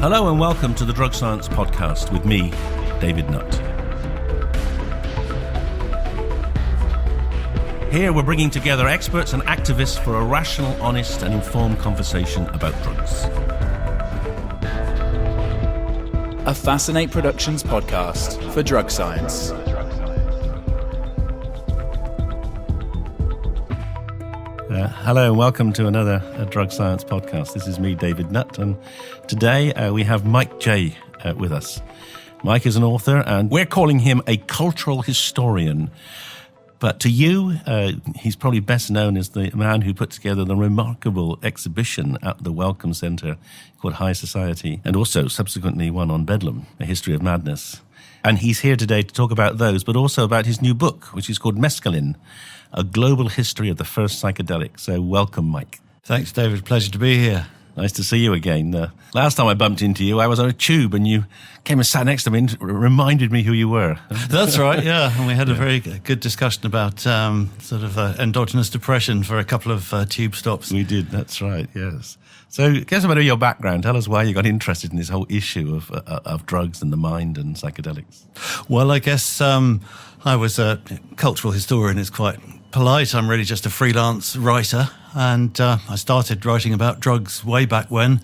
Hello and welcome to the Drug Science Podcast with me, David Nutt. Here we're bringing together experts and activists for a rational, honest and informed conversation about drugs. A Fascinate Productions podcast for drug science. Hello and welcome to another Drug Science Podcast. This is me, David Nutt, and today we have Mike Jay with us. Mike is an author and we're calling him a cultural historian. But to you, he's probably best known as the man who put together the remarkable exhibition at the Wellcome Centre called High Society, and also subsequently one on Bedlam, A History of Madness. And he's here today to talk about those, but also about his new book, which is called Mescaline, A Global History of the First Psychedelic. So welcome, Mike. Thanks, David. Pleasure to be here. Nice to see you again. Last time I bumped into you, I was on a tube and you came and sat next to me and reminded me who you were. That's right, yeah. And we had a very good discussion about endogenous depression for a couple of tube stops. We did, that's right, yes. So give us a bit of your background. Tell us why you got interested in this whole issue of drugs and the mind and psychedelics. Well, I guess I was a cultural historian. It's quite polite. I'm really just a freelance writer. And I started writing about drugs way back when,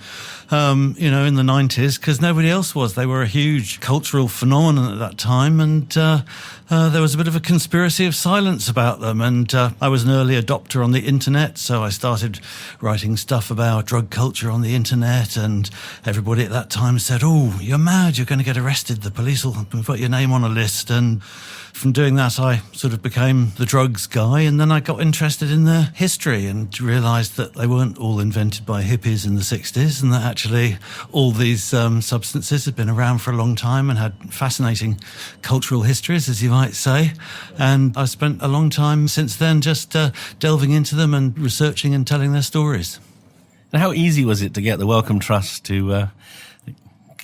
in the 90s, because nobody else was. They were a huge cultural phenomenon at that time, and there was a bit of a conspiracy of silence about them. And I was an early adopter on the internet, so I started writing stuff about drug culture on the internet, and everybody at that time said, "Oh, you're mad, you're going to get arrested, the police will put your name on a list." And from doing that, I sort of became the drugs guy, and then I got interested in their history and realised that they weren't all invented by hippies in the 60s, and that actually all these substances had been around for a long time and had fascinating cultural histories, as you might say. And I've spent a long time since then just delving into them and researching and telling their stories. And how easy was it to get the Wellcome Trust to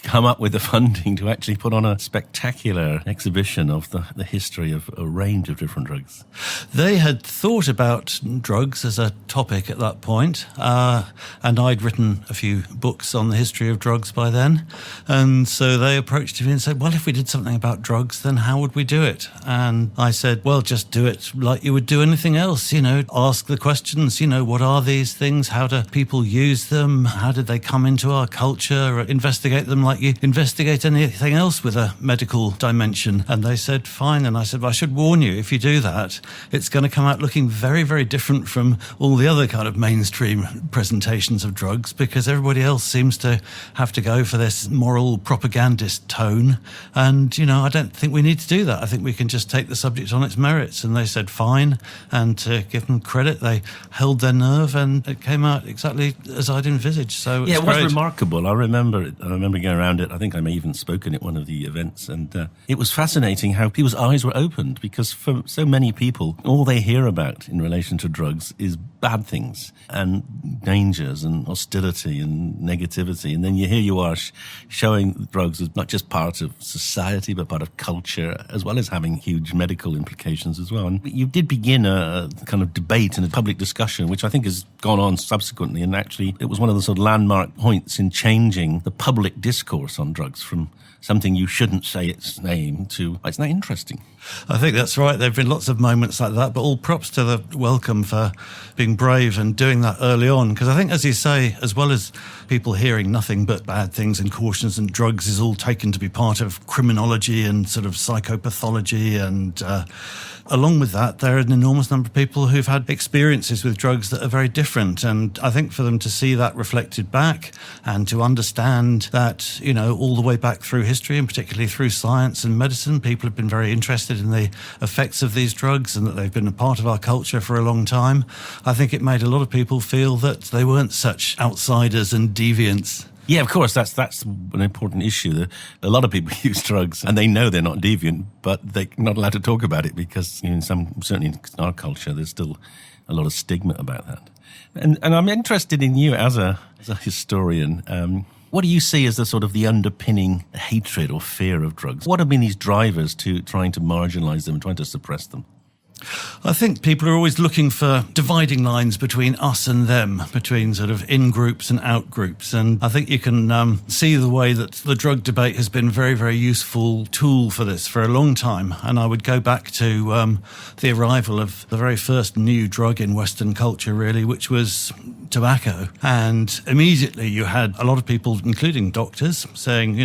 come up with the funding to actually put on a spectacular exhibition of the history of a range of different drugs? They had thought about drugs as a topic at that point, and I'd written a few books on the history of drugs by then. And so they approached me and said, "Well, if we did something about drugs, then how would we do it?" And I said, "Well, just do it like you would do anything else, ask the questions, what are these things? How do people use them? How did they come into our culture? Investigate them like you investigate anything else with a medical dimension." And they said, "Fine." And I said, "Well, I should warn you, if you do that, it's going to come out looking very, very different from all the other kind of mainstream presentations of drugs, because everybody else seems to have to go for this moral propagandist tone. And, I don't think we need to do that. I think we can just take the subject on its merits." And they said, fine. And to give them credit, they held their nerve, and it came out exactly as I'd envisaged. So it was great. Remarkable. I remember going around it. I think I may even spoken at one of the events, and it was fascinating how people's eyes were opened, because for so many people, all they hear about in relation to drugs is bad things and dangers and hostility and negativity. And then here you are showing drugs as not just part of society, but part of culture, as well as having huge medical implications as well. And you did begin a kind of debate and a public discussion, which I think has gone on subsequently. And actually, it was one of the sort of landmark points in changing the public discourse on drugs from something you shouldn't say its name to, it's not interesting. I think that's right. There have been lots of moments like that, but all props to the Wellcome for being brave and doing that early on. Because I think, as you say, as well as people hearing nothing but bad things and cautions, and drugs is all taken to be part of criminology and sort of psychopathology, and along with that, there are an enormous number of people who've had experiences with drugs that are very different. And I think for them to see that reflected back and to understand that, all the way back through history, and particularly through science and medicine, people have been very interested in the effects of these drugs, and that they've been a part of our culture for a long time. I think it made a lot of people feel that they weren't such outsiders and deviants. Yeah, of course, that's an important issue. A lot of people use drugs and they know they're not deviant, but they're not allowed to talk about it because certainly in our culture, there's still a lot of stigma about that. And I'm interested in you as a historian. What do you see as the underpinning hatred or fear of drugs? What have been these drivers to trying to marginalise them and trying to suppress them? I think people are always looking for dividing lines between us and them, between sort of in-groups and out-groups. And I think you can see the way that the drug debate has been a very, very useful tool for this for a long time. And I would go back to the arrival of the very first new drug in Western culture, really, which was tobacco. And immediately you had a lot of people, including doctors, saying,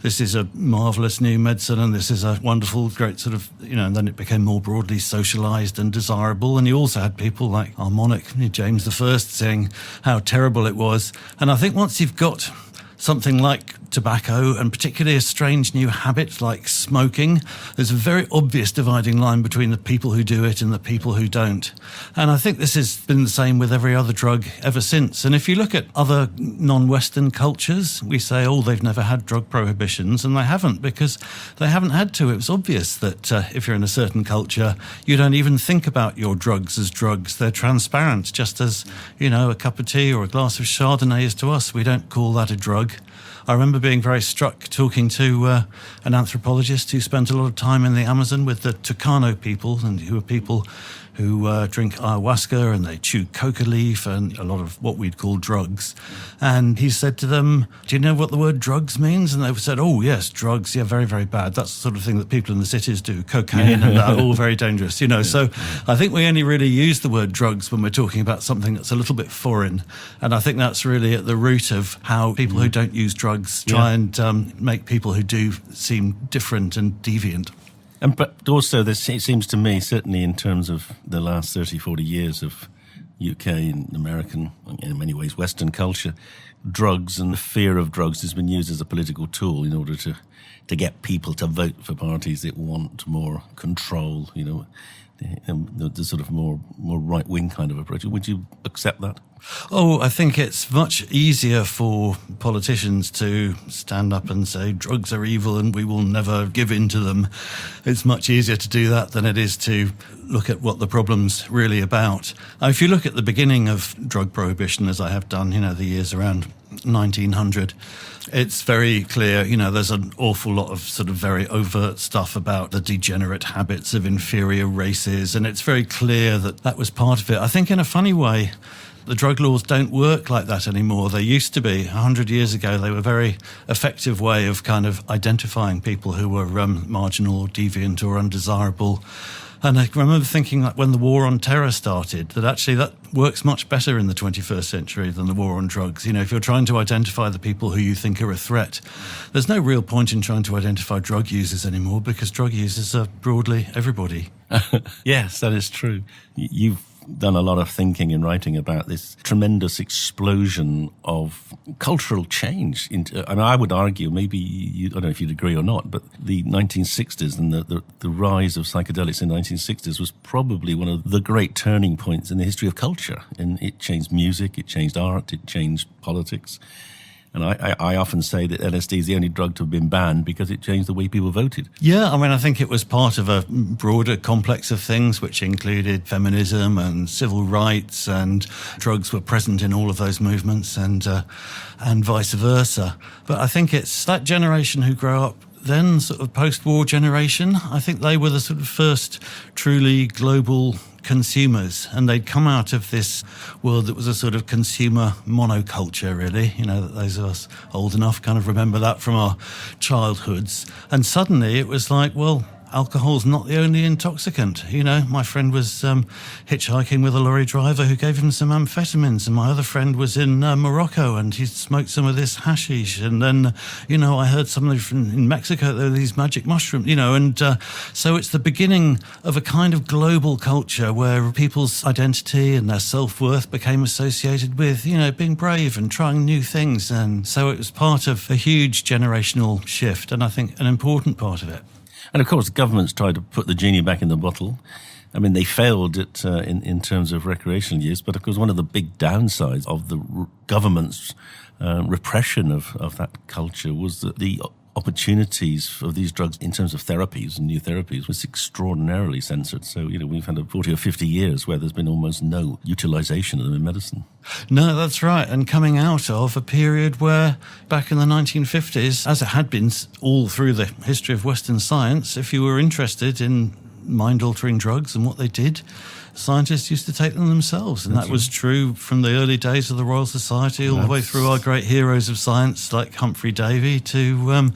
this is a marvellous new medicine and this is a wonderful, great sort of, and then it became more broadly socialised and desirable. And you also had people like our monarch, James I, saying how terrible it was. And I think once you've got something like tobacco, and particularly a strange new habit like smoking, there's a very obvious dividing line between the people who do it and the people who don't. And I think this has been the same with every other drug ever since. And if you look at other non-Western cultures, we say, they've never had drug prohibitions, and they haven't, because they haven't had to. It was obvious that if you're in a certain culture, you don't even think about your drugs as drugs. They're transparent, just as, a cup of tea or a glass of Chardonnay is to us. We don't call that a drug. I remember being very struck talking to an anthropologist who spent a lot of time in the Amazon with the Tucano people, and who are people who drink ayahuasca and they chew coca leaf and a lot of what we'd call drugs. And he said to them, do you know what the word drugs means? And they said, oh, yes, drugs, yeah, very, very bad. That's the sort of thing that people in the cities do, cocaine and that, all very dangerous, So I think we only really use the word drugs when we're talking about something that's a little bit foreign. And I think that's really at the root of how people who don't use drugs try and make people who do seem different and deviant. But also, it seems to me, certainly in terms of the last 30, 40 years of UK and American, in many ways, Western culture, drugs and the fear of drugs has been used as a political tool in order to get people to vote for parties that want more control, the sort of more right-wing kind of approach. Would you accept that? Oh, I think it's much easier for politicians to stand up and say drugs are evil and we will never give in to them. It's much easier to do that than it is to look at what the problem's really about. Now, if you look at the beginning of drug prohibition, as I have done, the years around 1900, it's very clear, there's an awful lot of sort of very overt stuff about the degenerate habits of inferior races, and it's very clear that was part of it. I think in a funny way, the drug laws don't work like that anymore. They used to be. 100 years ago, they were a very effective way of kind of identifying people who were marginal or deviant or undesirable. And I remember thinking, like, when the war on terror started, that actually that works much better in the 21st century than the war on drugs. If you're trying to identify the people who you think are a threat, there's no real point in trying to identify drug users anymore, because drug users are broadly everybody. Yes, that is true. You've done a lot of thinking and writing about this tremendous explosion of cultural change. I would argue, maybe, I don't know if you'd agree or not, but the 1960s and the rise of psychedelics in the 1960s was probably one of the great turning points in the history of culture. And it changed music, it changed art, it changed politics. And I often say that LSD is the only drug to have been banned because it changed the way people voted. Yeah, I think it was part of a broader complex of things, which included feminism and civil rights, and drugs were present in all of those movements, and vice versa. But I think it's that generation who grew up then, sort of post-war generation, I think they were the sort of first truly global consumers, and they'd come out of this world that was a sort of consumer monoculture, really. That those of us old enough kind of remember that from our childhoods. And suddenly it was like, well, alcohol's not the only intoxicant. My friend was hitchhiking with a lorry driver who gave him some amphetamines, and my other friend was in Morocco and he smoked some of this hashish. And then, I heard somebody in Mexico, there were these magic mushrooms, and so it's the beginning of a kind of global culture where people's identity and their self-worth became associated with, being brave and trying new things. And so it was part of a huge generational shift, and I think an important part of it. And of course, governments tried to put the genie back in the bottle. They failed it in terms of recreational use. But of course, one of the big downsides of the government's repression of that culture was that the opportunities of these drugs in terms of therapies and new therapies was extraordinarily censored. So, we've had 40 or 50 years where there's been almost no utilization of them in medicine. No, that's right. And coming out of a period where, back in the 1950s, as it had been all through the history of Western science, if you were interested in mind-altering drugs and what they did, scientists used to take them themselves. And that was true from the early days of the Royal Society all the way through our great heroes of science like Humphrey Davy to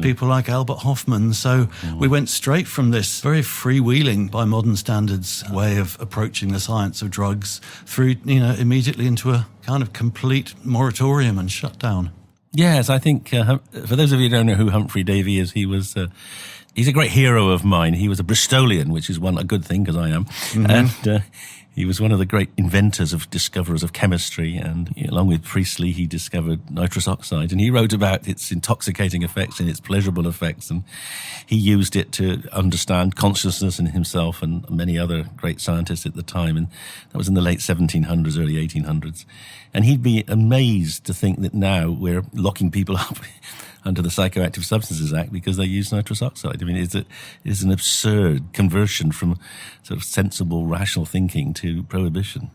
people like Albert Hofmann. So we went straight from this very freewheeling, by modern standards, way of approaching the science of drugs through, immediately into a kind of complete moratorium and shutdown. Yes, I think, for those of you who don't know who Humphrey Davy is, he's a great hero of mine. He was a Bristolian, which is a good thing, because I am. Mm-hmm. And he was one of the great inventors discoverers of chemistry. And along with Priestley, he discovered nitrous oxide. And he wrote about its intoxicating effects and its pleasurable effects. And he used it to understand consciousness in himself and many other great scientists at the time. And that was in the late 1700s, early 1800s. And he'd be amazed to think that now we're locking people up under the Psychoactive Substances Act because they use nitrous oxide. I mean, it's an absurd conversion from sort of sensible, rational thinking to prohibition.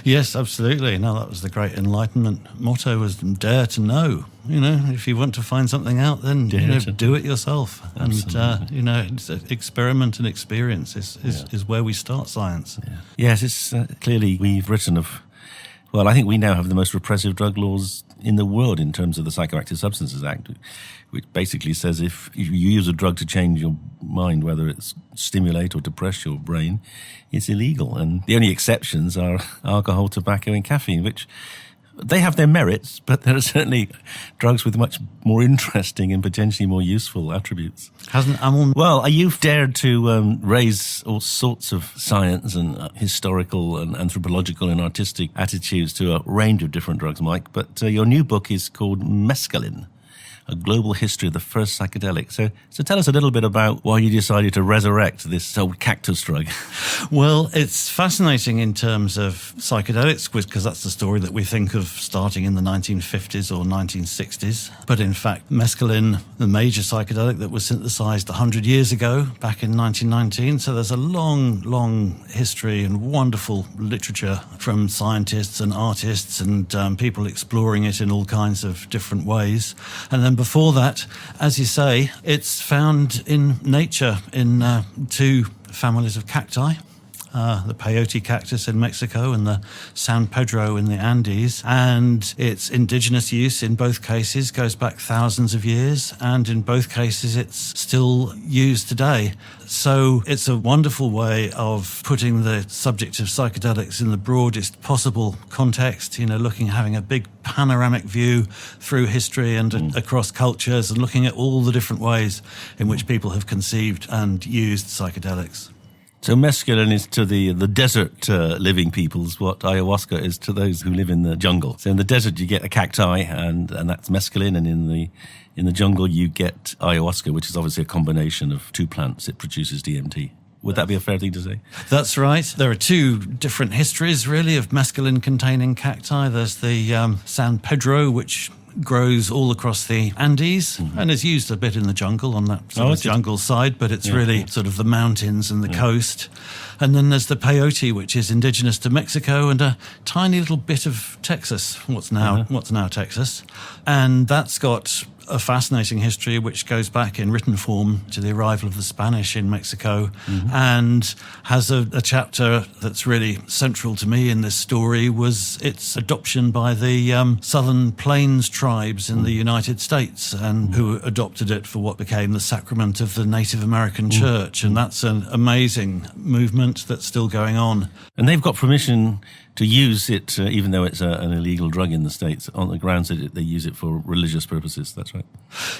Yes, absolutely. No, that was the great Enlightenment motto, was dare to know. If you want to find something out, then do it yourself. Absolutely. And, experiment and experience is where we start science. Yeah. Yes, it's clearly we've written of... Well, I think we now have the most repressive drug laws in the world in terms of the Psychoactive Substances Act, which basically says if you use a drug to change your mind, whether it's stimulate or depress your brain, it's illegal. And the only exceptions are alcohol, tobacco and caffeine, which they have their merits, but there are certainly drugs with much more interesting and potentially more useful attributes. Well, you've dared to raise all sorts of science and historical and anthropological and artistic attitudes to a range of different drugs, Mike. But your new book is called Mescaline, A Global History of the First Psychedelic. So tell us a little bit about why you decided to resurrect this old cactus drug. Well, it's fascinating in terms of psychedelics, because that's the story that we think of starting in the 1950s or 1960s. But in fact, mescaline, the major psychedelic that was synthesized 100 years ago, back in 1919. So there's a long, long history and wonderful literature from scientists and artists and people exploring it in all kinds of different ways. And then before that, as you say, it's found in nature in two families of cacti. The Peyote cactus in Mexico and the San Pedro in the Andes. And its indigenous use in both cases goes back thousands of years, and in both cases it's still used today. So it's a wonderful way of putting the subject of psychedelics in the broadest possible context, having a big panoramic view through history and across cultures, and looking at all the different ways in which people have conceived and used psychedelics. So mescaline is to the desert living peoples what ayahuasca is to those who live in the jungle. So in the desert you get a cacti and that's mescaline, and in the jungle you get ayahuasca, which is obviously a combination of two plants. It produces DMT. Would that be a fair thing to say? That's right. There are two different histories, really, of mescaline-containing cacti. There's the San Pedro, which grows all across the Andes and is used a bit in the jungle on that sort of jungle side, but it's really sort of the mountains and the coast. And then there's the peyote, which is indigenous to Mexico and a tiny little bit of Texas, what's now Texas. And that's got a fascinating history which goes back in written form to the arrival of the Spanish in Mexico, and has a chapter that's really central to me in this story was its adoption by the Southern Plains tribes in the United States, and who adopted it for what became the sacrament of the Native American Church. And that's an amazing movement that's still going on. And they've got permission to use it, even though it's an illegal drug in the States, on the grounds that they use it for religious purposes. That's right.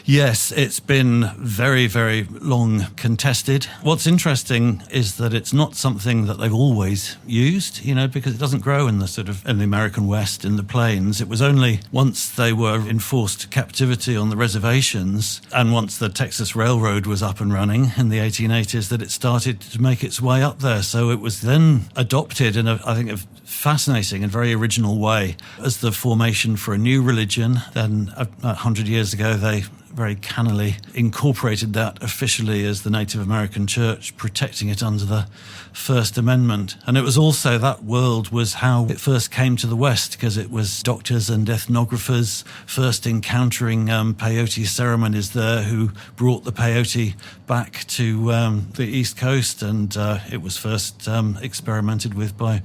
Yes, it's been very, very long contested. What's interesting is that it's not something that they've always used, because it doesn't grow in the American West, in the plains. It was only once they were in forced captivity on the reservations, and once the Texas Railroad was up and running in the 1880s, that it started to make its way up there. So it was then adopted in a fascinating and very original way as the formation for a new religion. Then 100 years ago they very cannily incorporated that officially as the Native American Church, protecting it under the First Amendment. And it was also, that world was how it first came to the West, because it was doctors and ethnographers first encountering peyote ceremonies there who brought the peyote back to the East Coast, and it was first experimented with by,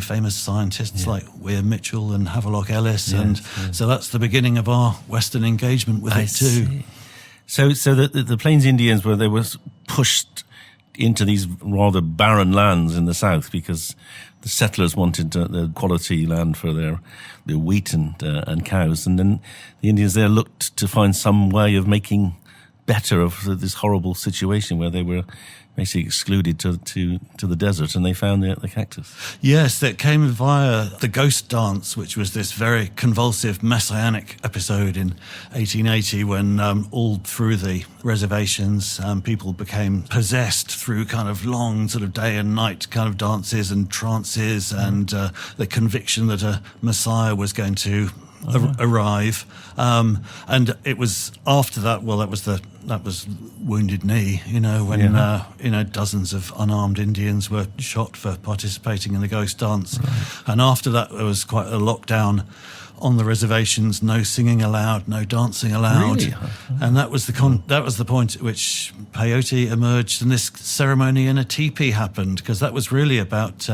famous scientists like Weir Mitchell and Havelock Ellis, so that's the beginning of our Western engagement with it too. See. So the Plains Indians they were pushed into these rather barren lands in the south because the settlers wanted the quality land for their wheat and cows, and then the Indians there looked to find some way of making better of this horrible situation where they were basically excluded to the desert, and they found the cactus. Yes, that came via the ghost dance, which was this very convulsive messianic episode in 1880 when all through the reservations people became possessed through kind of long sort of day and night kind of dances and trances, and the conviction that a Messiah was going to arrive, and it was after that. Well, that was Wounded Knee, when dozens of unarmed Indians were shot for participating in the ghost dance, and after that there was quite a lockdown on the reservations, no singing allowed, no dancing allowed. Really? And that was the point at which peyote emerged, and this ceremony in a teepee happened, because that was really about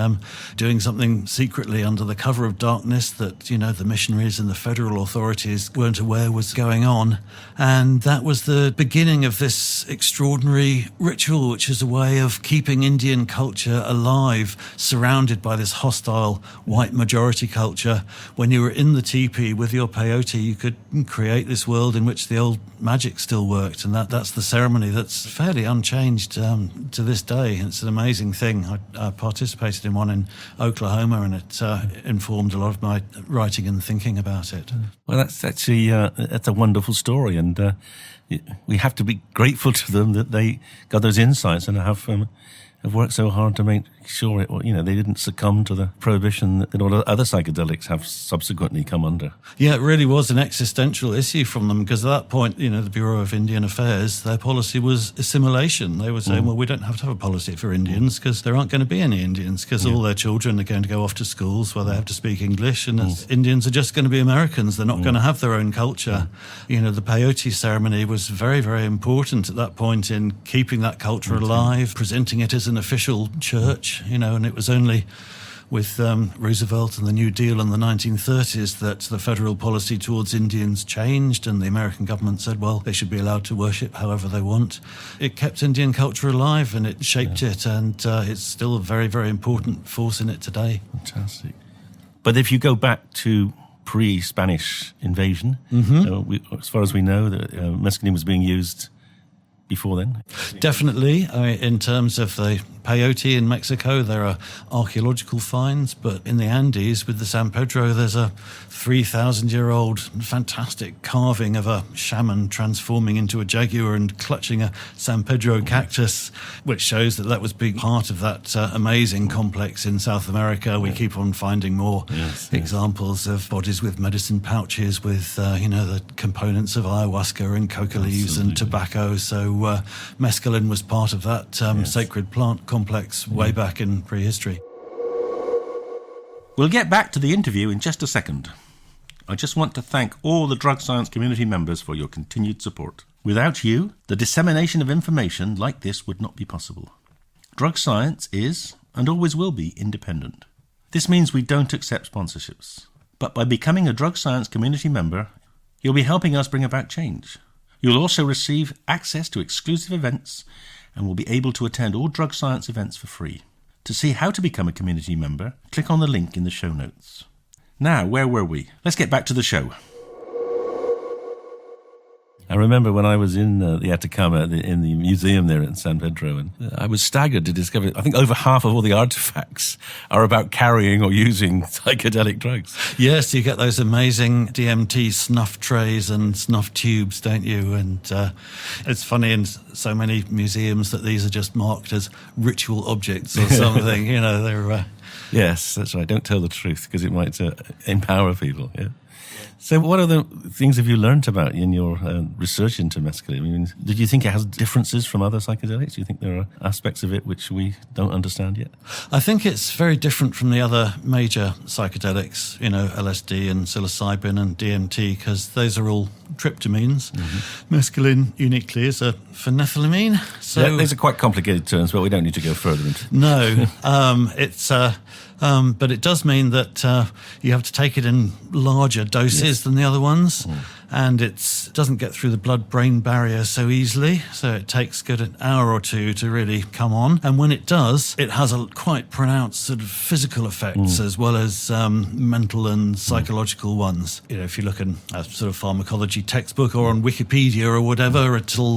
doing something secretly under the cover of darkness that, the missionaries and the federal authorities weren't aware was going on. And that was the beginning of this extraordinary ritual, which is a way of keeping Indian culture alive, surrounded by this hostile white majority culture. When you were in the teepee with your peyote, you could create this world in which the old magic still worked, and that's the ceremony that's fairly unchanged to this day. It's an amazing thing. I participated in one in Oklahoma, and it informed a lot of my writing and thinking about it. Well, that's actually that's a wonderful story, and we have to be grateful to them that they got those insights and have worked so hard to make sure they didn't succumb to the prohibition that all other psychedelics have subsequently come under. Yeah, it really was an existential issue from them, because at that point, the Bureau of Indian Affairs, their policy was assimilation. They were saying, well, we don't have to have a policy for Indians because there aren't going to be any Indians, because all their children are going to go off to schools where they have to speak English, and Indians are just going to be Americans. They're not going to have their own culture. The peyote ceremony was very, very important at that point in keeping that culture alive, presenting it as an official church. And it was only with Roosevelt and the New Deal in the 1930s that the federal policy towards Indians changed, and the American government said, well, they should be allowed to worship however they want. It kept Indian culture alive, and it shaped it, and it's still a very, very important force in it today. Fantastic. But if you go back to pre-Spanish invasion, as far as we know, mescaline was being used before then? Definitely. In terms of the peyote in Mexico, there are archaeological finds, but in the Andes with the San Pedro, there's a 3,000-year-old fantastic carving of a shaman transforming into a jaguar and clutching a San Pedro cactus, which shows that was big part of that amazing complex in South America. We keep on finding more examples of bodies with medicine pouches with, the components of ayahuasca and coca leaves and tobacco. So mescaline was part of that sacred plant complex way back in prehistory. We'll get back to the interview in just a second. I just want to thank all the drug science community members for your continued support. Without you, the dissemination of information like this would not be possible. Drug science is, and always will be, independent. This means we don't accept sponsorships. But by becoming a drug science community member, you'll be helping us bring about change. You'll also receive access to exclusive events and will be able to attend all drug science events for free. To see how to become a community member, click on the link in the show notes. Now, where were we? Let's get back to the show. I remember when I was in the Atacama, in the museum there in San Pedro, and I was staggered to discover, I think over half of all the artifacts are about carrying or using psychedelic drugs. Yes, you get those amazing DMT snuff trays and snuff tubes, don't you? And it's funny in so many museums that these are just marked as ritual objects or something. They're... Yes, that's right. Don't tell the truth because it might empower people, yeah. So what other things have you learnt about in your research into mescaline? I mean, did you think it has differences from other psychedelics? Do you think there are aspects of it which we don't understand yet? I think it's very different from the other major psychedelics, LSD and psilocybin and DMT, because those are all tryptamines. Mm-hmm. Mescaline uniquely is a phenethylamine. So these are quite complicated terms, but we don't need to go further into. No, but it does mean that you have to take it in larger doses than the other ones, and it doesn't get through the blood-brain barrier so easily, so it takes good an hour or two to really come on. And when it does, it has a quite pronounced sort of physical effects as well as mental and psychological ones. If you look in a sort of pharmacology textbook or on Wikipedia or whatever, it'll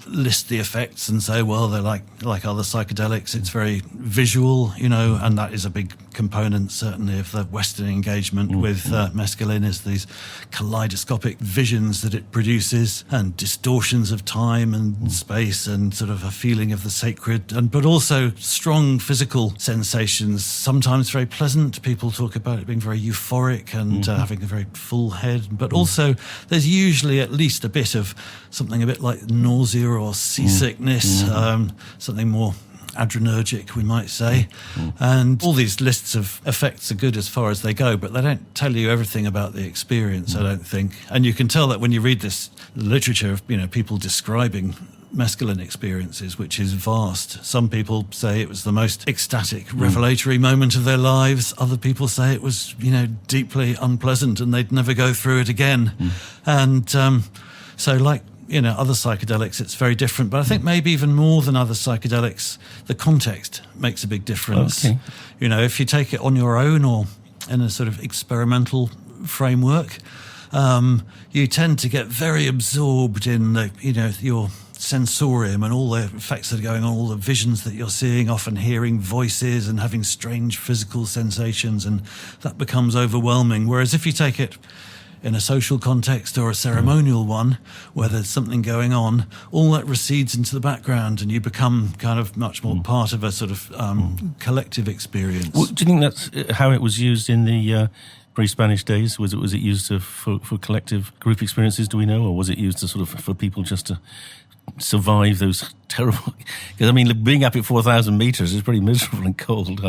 list the effects and say, well, they're like other psychedelics. It's very visual, and that is a big component, certainly, of the Western engagement with mescaline, is these kaleidoscopic visions that it produces and distortions of time and space and sort of a feeling of the sacred, but also strong physical sensations, sometimes very pleasant. People talk about it being very euphoric and having a very full head, but also there's usually at least a bit of something a bit like nausea or seasickness, something more adrenergic, we might say. And all these lists of effects are good as far as they go, but they don't tell you everything about the experience, I don't think. And you can tell that when you read this literature of people describing mescaline experiences, which is vast. Some people say it was the most ecstatic, revelatory moment of their lives. Other people say it was, deeply unpleasant and they'd never go through it again. And so like, other psychedelics, it's very different. But I think maybe even more than other psychedelics, the context makes a big difference. Okay. If you take it on your own or in a sort of experimental framework, you tend to get very absorbed in your sensorium and all the effects that are going on, all the visions that you're seeing, often hearing voices and having strange physical sensations, and that becomes overwhelming. Whereas if you take it in a social context or a ceremonial one where there's something going on, all that recedes into the background and you become kind of much more part of a sort of collective experience. Well, do you think that's how it was used in the pre-Spanish days? Was it used for collective group experiences, do we know? Or was it used to sort of for people just to survive those terrible... Because, being up at 4,000 metres is pretty miserable and cold.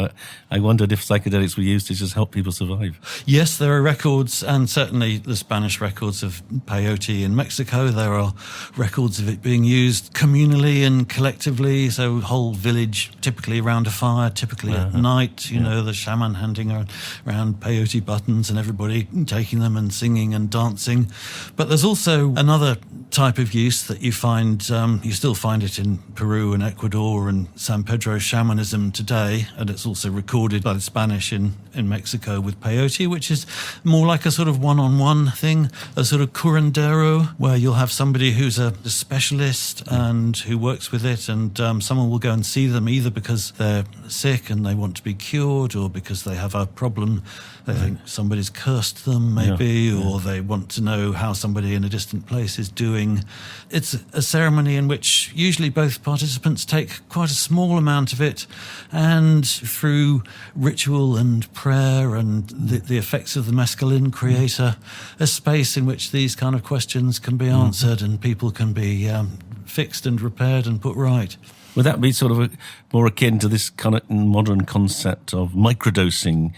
I wondered if psychedelics were used to just help people survive. Yes, there are records, and certainly the Spanish records of peyote in Mexico. There are records of it being used communally and collectively, so whole village typically around a fire, typically at night, the shaman handing around peyote buttons and everybody taking them and singing and dancing. But there's also another type of use that you find, you still find it in Peru and Ecuador and San Pedro shamanism today, and it's also recorded by the Spanish in Mexico with peyote, which is more like a sort of one-on-one thing, a sort of curandero, where you'll have somebody who's a specialist and who works with it, and someone will go and see them either because they're sick and they want to be cured, or because they have a problem, they think somebody's cursed them maybe, or they want to know how somebody in a distant place is doing. It's a ceremony in which usually both participants take quite a small amount of it, and through ritual and prayer and the effects of the mescaline create a space in which these kind of questions can be answered and people can be fixed and repaired and put right. Would that be sort of more akin to this kind of modern concept of microdosing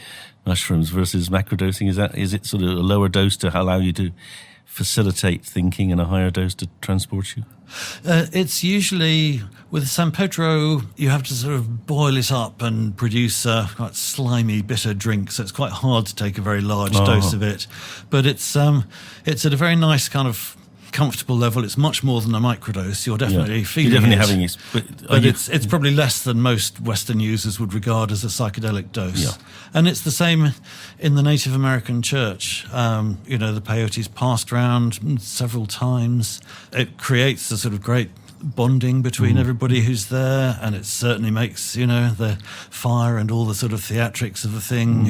mushrooms versus macrodosing? Is it sort of a lower dose to allow you to facilitate thinking and a higher dose to transport you? It's usually, with San Pedro, you have to sort of boil it up and produce a quite slimy, bitter drink, so it's quite hard to take a very large dose of it. But it's at a very nice kind of comfortable level. It's much more than a microdose. You're definitely feeling You're definitely it. having it. But it's probably less than most Western users would regard as a psychedelic dose. Yeah. And it's the same in the Native American church. The peyote's passed around several times. It creates a sort of great bonding between everybody who's there, and it certainly makes, the fire and all the sort of theatrics of the thing,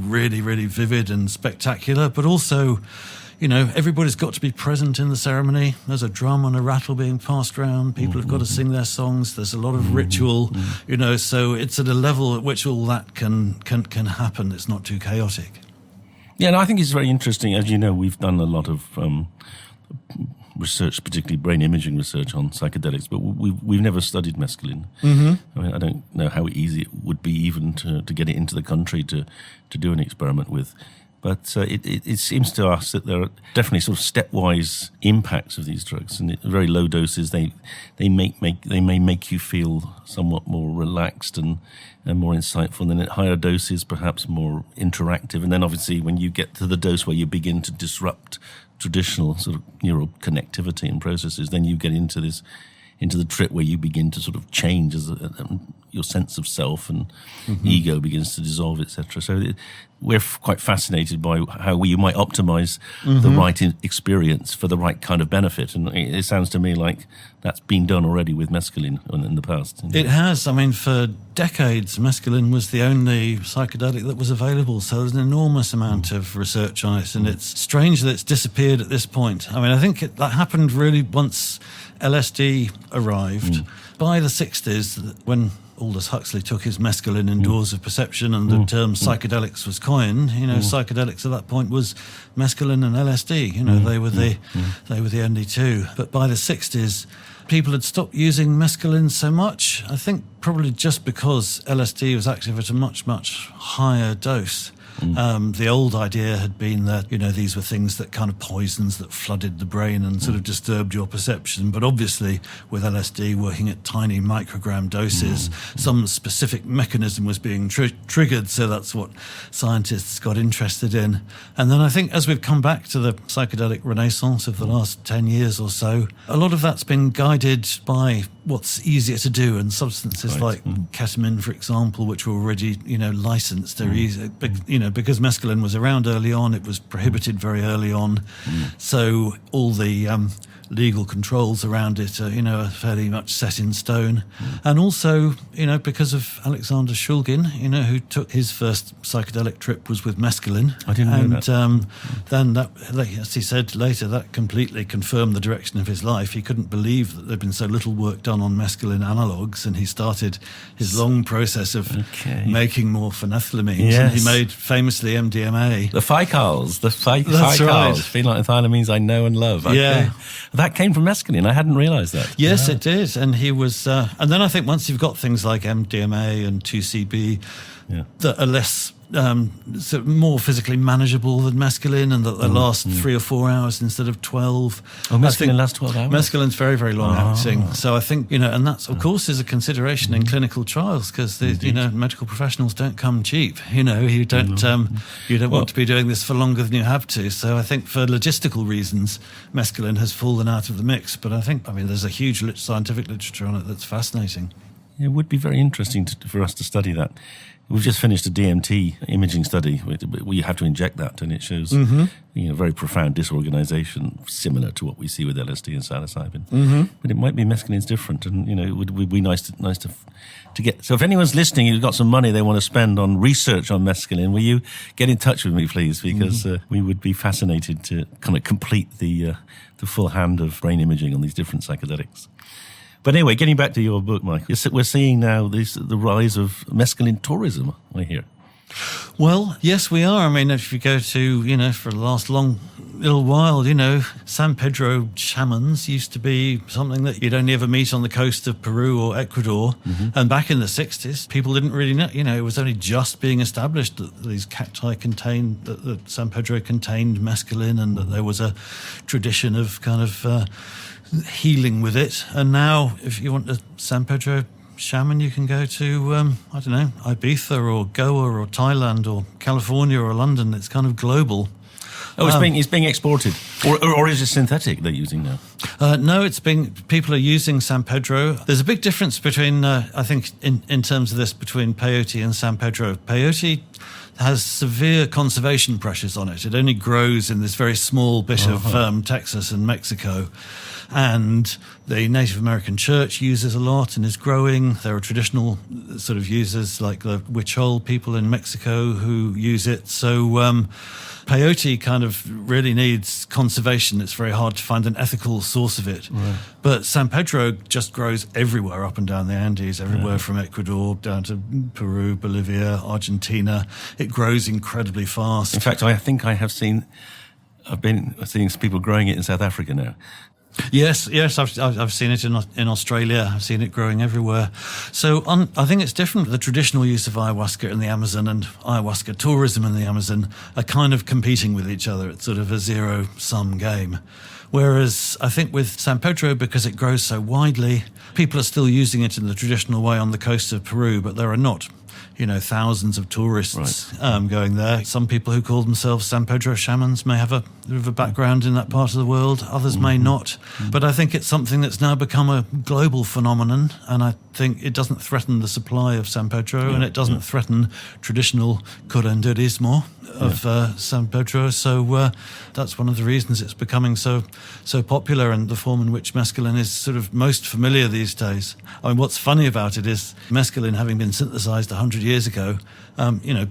really, really vivid and spectacular. But also, everybody's got to be present in the ceremony. There's a drum and a rattle being passed around. People have got to sing their songs. There's a lot of ritual, so it's at a level at which all that can happen. It's not too chaotic. Yeah, and I think it's very interesting. As you know, we've done a lot of research, particularly brain imaging research on psychedelics, but we've never studied mescaline. Mm-hmm. I mean, I don't know how easy it would be even to get it into the country to do an experiment with. But it seems to us that there are definitely sort of stepwise impacts of these drugs, and at very low doses they may make you feel somewhat more relaxed and more insightful, and then at higher doses perhaps more interactive, and then obviously when you get to the dose where you begin to disrupt traditional sort of neural connectivity and processes, then you get into the trip where you begin to sort of change as your sense of self and ego begins to dissolve, etc. So we're quite fascinated by how you might optimize the right experience for the right kind of benefit. And it sounds to me like that's been done already with mescaline in the past. It has. I mean, for decades, mescaline was the only psychedelic that was available. So there's an enormous amount of research on it. And it's strange that it's disappeared at this point. I mean, I think that happened really once LSD arrived. By the 60s, when Aldous Huxley took his mescaline indoors of perception and the term psychedelics was coined, psychedelics at that point was mescaline and LSD. They were the only two. But by the 60s, people had stopped using mescaline so much, I think probably just because LSD was active at a much, much higher dose. The old idea had been that, these were things that kind of poisons that flooded the brain and sort of disturbed your perception. But obviously, with LSD working at tiny microgram doses, some specific mechanism was being triggered. So that's what scientists got interested in. And then I think as we've come back to the psychedelic renaissance of the last 10 years or so, a lot of that's been guided by what's easier to do, and substances like ketamine, for example, which were already, licensed. They're easy, because mescaline was around early on, it was prohibited very early on. So all the legal controls around it are fairly much set in stone. And also, because of Alexander Shulgin, who took his first psychedelic trip was with mescaline. I didn't know that. Then that, as he said later, that completely confirmed the direction of his life. He couldn't believe that there'd been so little work done on mescaline analogues, and he started his long process of making more phenethylamines. Yes. And he made famously MDMA. The ficals, That's ficals, right. phenethylamines I know and love. Okay. Yeah. That came from mescaline. I hadn't realised that. Yes, it did. And he was, and then I think once you've got things like MDMA and 2CB that are less, sort of more physically manageable than mescaline, and that they last 3 or 4 hours instead of 12. Oh, mescaline lasts 12 hours? Mescaline's very, very long acting. So I think, and that's, of course, is a consideration in clinical trials, because, medical professionals don't come cheap. You don't want to be doing this for longer than you have to. So I think for logistical reasons, mescaline has fallen out of the mix. But I think, there's a huge scientific literature on it that's fascinating. It would be very interesting for us to study that. We've just finished a DMT imaging study where you have to inject that, and it shows very profound disorganization, similar to what we see with LSD and psilocybin. But it might be mescaline's different, and it would be nice to get. So if anyone's listening who's got some money they want to spend on research on mescaline, will you get in touch with me, please? Because we would be fascinated to kind of complete the full hand of brain imaging on these different psychedelics. But anyway, getting back to your book, Mike, we're seeing now the rise of mescaline tourism, I hear. Well, yes, we are. If you go to, for the last little while, San Pedro shamans used to be something that you'd only ever meet on the coast of Peru or Ecuador. And back in the 60s, people didn't really know, it was only just being established that these cacti that San Pedro contained mescaline, and that there was a tradition of kind of healing with it. And now, if you want a San Pedro shaman, you can go to, Ibiza or Goa or Thailand or California or London. It's kind of global. Oh, it's being exported, or is it synthetic they're using now? No, people are using San Pedro. There's a big difference between, I think, in terms of this, between peyote and San Pedro. Peyote has severe conservation pressures on it. It only grows in this very small bit of Texas and Mexico. And the Native American church uses a lot and is growing. There are traditional sort of users like the Huichol people in Mexico who use it. So Peyote kind of really needs conservation. It's very hard to find an ethical source of it. Right. But San Pedro just grows everywhere up and down the Andes, everywhere from Ecuador down to Peru, Bolivia, Argentina. It grows incredibly fast. In fact, I think I've been seeing people growing it in South Africa now. Yes, I've seen it in Australia. I've seen it growing everywhere. So I think it's different. The traditional use of ayahuasca in the Amazon and ayahuasca tourism in the Amazon are kind of competing with each other. It's sort of a zero-sum game. Whereas I think with San Pedro, because it grows so widely, people are still using it in the traditional way on the coast of Peru, but there are not thousands of tourists going there. Some people who call themselves San Pedro shamans may have a bit of a background in that part of the world. Others may not. But I think it's something that's now become a global phenomenon, and I think it doesn't threaten the supply of San Pedro, and it doesn't threaten traditional curanderismo of San Pedro. So that's one of the reasons it's becoming so popular, and the form in which mescaline is sort of most familiar these days. I mean, what's funny about it is mescaline, having been synthesized 100 years ago,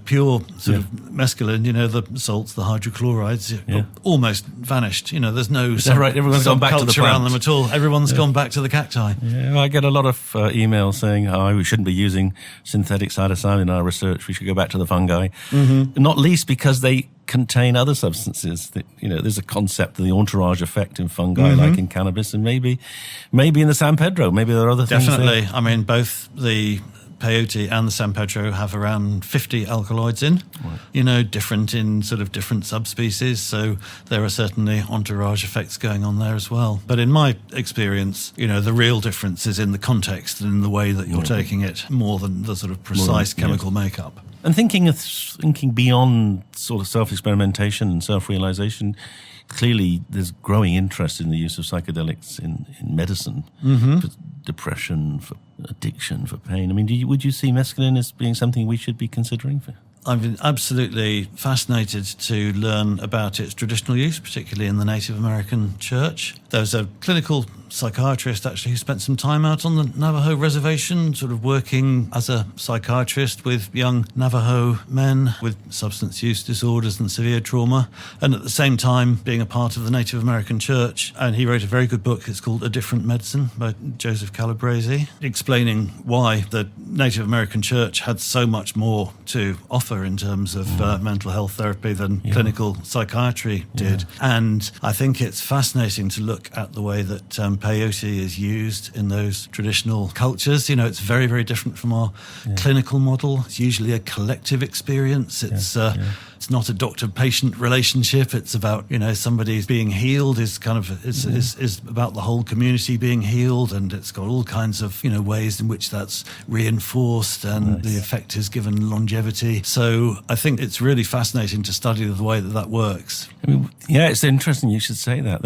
pure sort of mescaline, the salts, the hydrochlorides, almost vanished. There's no Everyone's gone back to the around them at all. Everyone's gone back to the cacti. Yeah, I get a lot of emails saying, we shouldn't be using synthetic psilocybin in our research. We should go back to the fungi. Not least because they contain other substances. That, there's a concept of the entourage effect in fungi, like in cannabis, and maybe in the San Pedro. Maybe there are other things. Definitely. I mean, both the Peyote and the San Pedro have around 50 alkaloids in, different in sort of different subspecies. So there are certainly entourage effects going on there as well. But in my experience, the real difference is in the context and in the way that you're taking it, more than the sort of precise chemical makeup. And thinking beyond sort of self-experimentation and self-realization, clearly there's growing interest in the use of psychedelics in medicine, for depression, for addiction, for pain. I mean, would you see mescaline as being something we should be considering for? I've been absolutely fascinated to learn about its traditional use, particularly in the Native American church. There was a clinical psychiatrist actually who spent some time out on the Navajo reservation, sort of working as a psychiatrist with young Navajo men with substance use disorders and severe trauma, and at the same time being a part of the Native American church. And he wrote a very good book. It's called A Different Medicine by Joseph Calabrese, explaining why the Native American church had so much more to offer in terms of mental health therapy than clinical psychiatry did. And I think it's fascinating to look at the way that peyote is used in those traditional cultures. It's very, very different from our clinical model. It's usually a collective experience. It's not a doctor-patient relationship. It's about, somebody's being healed is kind of, is about the whole community being healed, and it's got all kinds of, ways in which that's reinforced, and the effect is given longevity. So I think it's really fascinating to study the way that works. I mean, it's interesting you should say that.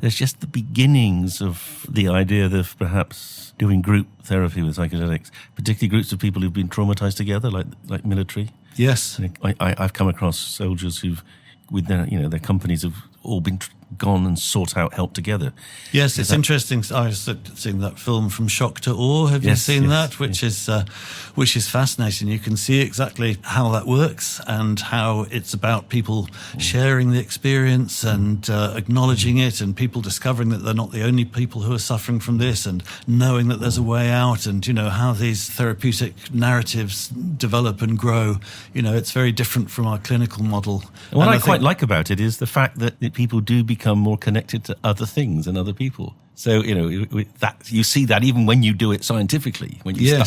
There's just the beginnings of the idea of perhaps doing group therapy with psychedelics, particularly groups of people who've been traumatized together, like military. Yes. I've come across soldiers who've, with their companies, have all been gone and sought out help together. Yes, it's interesting. I was seeing that film From Shock to Awe. Have you seen that? Which is fascinating. You can see exactly how that works and how it's about people sharing the experience and acknowledging it, and people discovering that they're not the only people who are suffering from this, and knowing that there's a way out, and how these therapeutic narratives develop and grow. It's very different from our clinical model. And what I quite like about it is the fact that people do become more connected to other things and other people. So, that you see that even when you do it scientifically, when you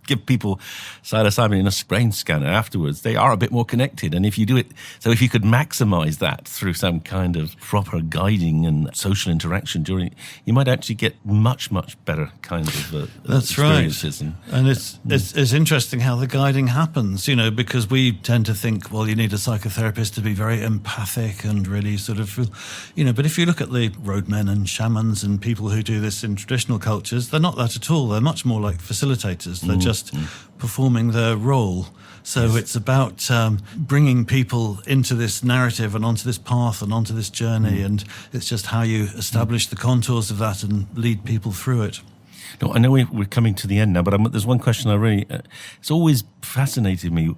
give people psilocybin in a brain scanner afterwards, they are a bit more connected. And if you do it, so if you could maximize that through some kind of proper guiding and social interaction during, you might actually get much, much better kind of That's experiences. Right. And it's interesting how the guiding happens, because we tend to think, well, you need a psychotherapist to be very empathic and really sort of, but if you look at the roadmen and shamans and people who do this in traditional cultures, they're not that at all. They're much more like facilitators. They're just performing their role. So it's about bringing people into this narrative and onto this path and onto this journey, and it's just how you establish the contours of that and lead people through it. No, I know we're coming to the end now, but there's one question I really, it's always fascinated me.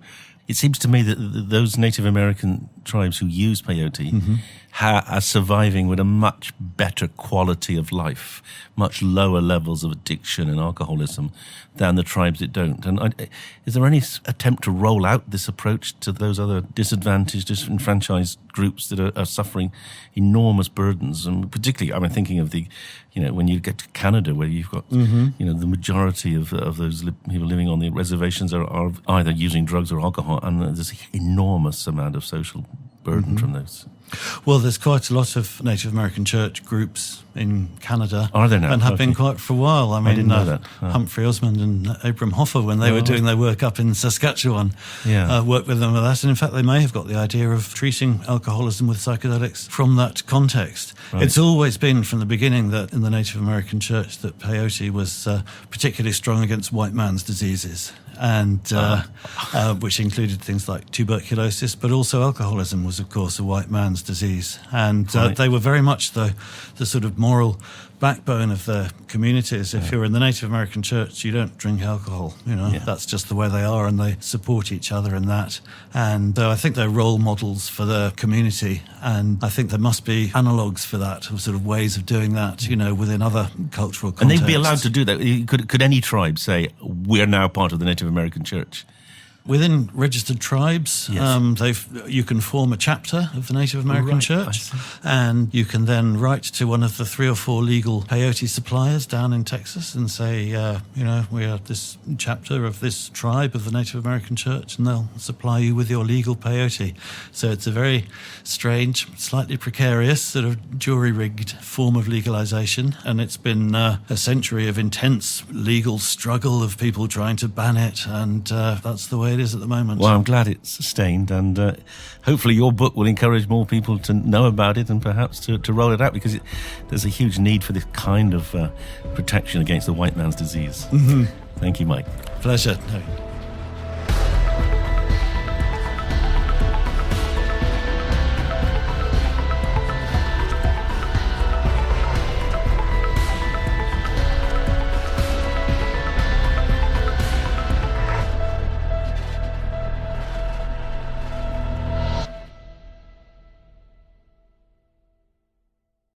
it seems to me that those Native American tribes who use peyote are surviving with a much better quality of life, much lower levels of addiction and alcoholism than the tribes that don't. And is there any attempt to roll out this approach to those other disadvantaged, disenfranchised groups that are suffering enormous burdens? And particularly, I'm thinking of when you get to Canada, where you've got, the majority of those people living on the reservations are either using drugs or alcohol, and there's an enormous amount of social burden from those. Well, there's quite a lot of Native American church groups in Canada. Are there now? And have been quite for a while. I didn't know that. Humphrey Osmond and Abram Hoffer, when they were doing their work up in Saskatchewan, worked with them with that. And in fact, they may have got the idea of treating alcoholism with psychedelics from that context. Right. It's always been from the beginning that in the Native American church that peyote was particularly strong against white man's diseases, and which included things like tuberculosis, but also alcoholism was, of course, a white man's disease. And they were very much the sort of moral backbone of their communities. If you're in the Native American church, you don't drink alcohol. That's just the way they are, and they support each other in that. And I think they're role models for their community, and I think there must be analogues for that, sort of ways of doing that, within other cultural contexts. And they'd be allowed to do that. Could any tribe say, we're now part of the Native American church? Within registered tribes, you can form a chapter of the Native American Church, and you can then write to one of the 3 or 4 legal peyote suppliers down in Texas and say, we are this chapter of this tribe of the Native American Church, and they'll supply you with your legal peyote. So it's a very strange, slightly precarious, sort of jury-rigged form of legalization, and it's been a century of intense legal struggle of people trying to ban it, and that's the way it is at the moment. Well, I'm glad it's sustained, and hopefully your book will encourage more people to know about it and perhaps to roll it out, because there's a huge need for this kind of protection against the white man's disease. Thank you, Mike. Pleasure. No.